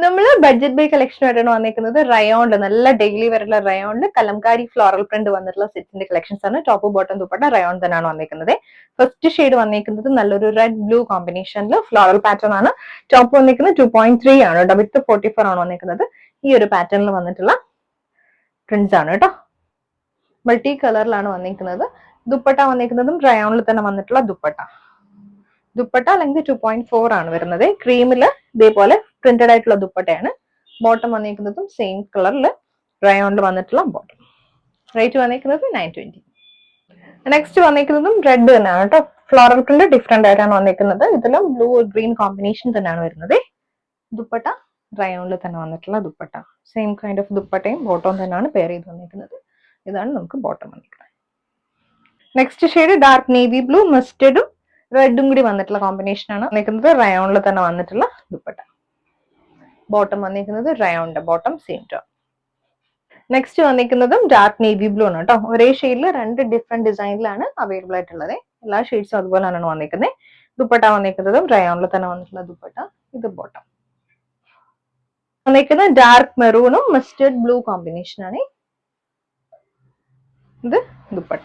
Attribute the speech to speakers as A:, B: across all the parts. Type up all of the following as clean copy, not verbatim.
A: നമ്മൾ budget by collection ആയിട്ടാണ് വന്നിരിക്കുന്നത്. റയോണില് നല്ല ഡെയിലി വരുന്ന റയോണില് കലംകാരി ഫ്ലോറൽ പ്രിന്റ് വന്നിട്ടുള്ള സെറ്റിന്റെ കളക്ഷൻസ് ആണ്. ടോപ്പ് ബോട്ടം ദുപ്പട്ട റയോൺ തന്നെയാണ് വന്നിരിക്കുന്നത്. ഫസ്റ്റ് ഷെയ്ഡ് വന്നിരിക്കുന്നത് നല്ലൊരു റെഡ് ബ്ലൂ കോമ്പിനേഷനിൽ ഫ്ലോറൽ പാറ്റേൺ ആണ്. ടോപ്പ് വന്നിരിക്കുന്നത് 2.3 ആണ്. വിത്ത് 44 ആണ് വന്നിരിക്കുന്നത്. ഈ ഒരു പാറ്റേണിൽ വന്നിട്ടുള്ള പ്രിന്റ്സ് ആണ് കേട്ടോ. മൾട്ടി കളറിലാണ് വന്നിരിക്കുന്നത്. ദുപ്പട്ട വന്നിരിക്കുന്നതും റയോണിൽ തന്നെ വന്നിട്ടുള്ള ദുപ്പട്ട അല്ലെങ്കിൽ 2.4 ആണ് വരുന്നത്. ക്രീമില് ഇതേപോലെ പ്രിന്റഡ് ആയിട്ടുള്ള ദുപ്പട്ടയാണ്. ബോട്ടം വന്നിരിക്കുന്നതും സെയിം കളറിൽ റയോണിൽ വന്നിട്ടുള്ള ബോട്ടം. റേറ്റ് വന്നിരിക്കുന്നത് 920. നെക്സ്റ്റ് വന്നിരിക്കുന്നതും റെഡ് തന്നെയാണ് കേട്ടോ. ഫ്ലോറൽ പ്രിന്റ് ഡിഫറെന്റ് ആയിട്ടാണ് വന്നിരിക്കുന്നത്. ഇതിലും ബ്ലൂ ഗ്രീൻ കോമ്പിനേഷൻ തന്നെയാണ് വരുന്നത്. ദുപ്പട്ട റയോണിൽ തന്നെ വന്നിട്ടുള്ള ദുപ്പട്ട. സെയിം കൈൻഡ് ഓഫ് ദുപ്പട്ടയും ബോട്ടവും തന്നെയാണ് പെയർ ചെയ്ത് വന്നിരിക്കുന്നത്. ഇതാണ് നമുക്ക് ബോട്ടം വന്നിരിക്കുന്നത്. Next shade dark navy blue മസ്റ്റർഡും റെഡും കൂടി വന്നിട്ടുള്ള കോമ്പിനേഷൻ ആണ് വന്നിരിക്കുന്നത്. റയോണിൽ തന്നെ വന്നിട്ടുള്ള ദുപ്പട്ട. ബോട്ടം വന്നിരിക്കുന്നത് റയോണിന്റെ ബോട്ടം സെയിം ടോൺ. നെക്സ്റ്റ് വന്നിരിക്കുന്നതും ഡാർക്ക് നേവി ബ്ലൂ ആണ് കേട്ടോ. ഒരേ ഷെയ്ഡിൽ രണ്ട് ഡിഫറെന്റ് ഡിസൈനിലാണ് അവൈലബിൾ ആയിട്ടുള്ളത്. എല്ലാ ഷെയ്ഡ്സും അതുപോലെയാണ് വന്നിരിക്കുന്നത്. ദുപ്പട്ട വന്നിരിക്കുന്നതും റയോണിൽ തന്നെ വന്നിട്ടുള്ള ദുപ്പട്ട. ഇത് ബോട്ടം വന്നിരിക്കുന്നത് ഡാർക്ക് മെറൂണും മസ്റ്റേർഡ് ബ്ലൂ കോമ്പിനേഷൻ ആണ്. ഇത് ദുപ്പട്ട.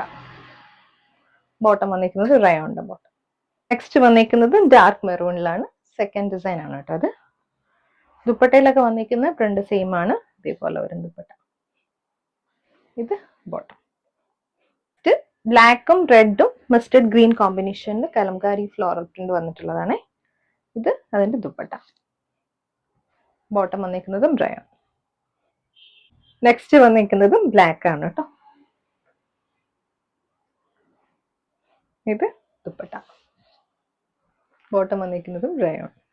A: ബോട്ടം വന്നിരിക്കുന്നത് റയോണിന്റെ ബോട്ടം. നെക്സ്റ്റ് വന്നിരിക്കുന്നത് ഡാർക്ക് മെറൂണിലാണ്. സെക്കൻഡ് ഡിസൈൻ ആണ് കേട്ടോ അത്. ദുപ്പട്ടയിലൊക്കെ വന്നിരിക്കുന്ന പ്രിന്റ് സെയിം ആണ്. ഇതേപോലെ വരും ദുപ്പട്ട. ഇത് ബോട്ടം. ബ്ലാക്കും റെഡും മസ്റ്റർഡ് ഗ്രീൻ കോമ്പിനേഷനിൽ കലംകാരി ഫ്ലോറൽ പ്രിന്റ് വന്നിട്ടുള്ളതാണ്. ഇത് അതിന്റെ ദുപ്പട്ട. ബോട്ടം വന്നിരിക്കുന്നതും റയോൺ. നെക്സ്റ്റ് വന്നിരിക്കുന്നതും ബ്ലാക്ക് ആണ് കേട്ടോ. ഇത് ദുപ്പട്ട. ബോട്ടം വന്നിരിക്കുന്നതും റയോൺ.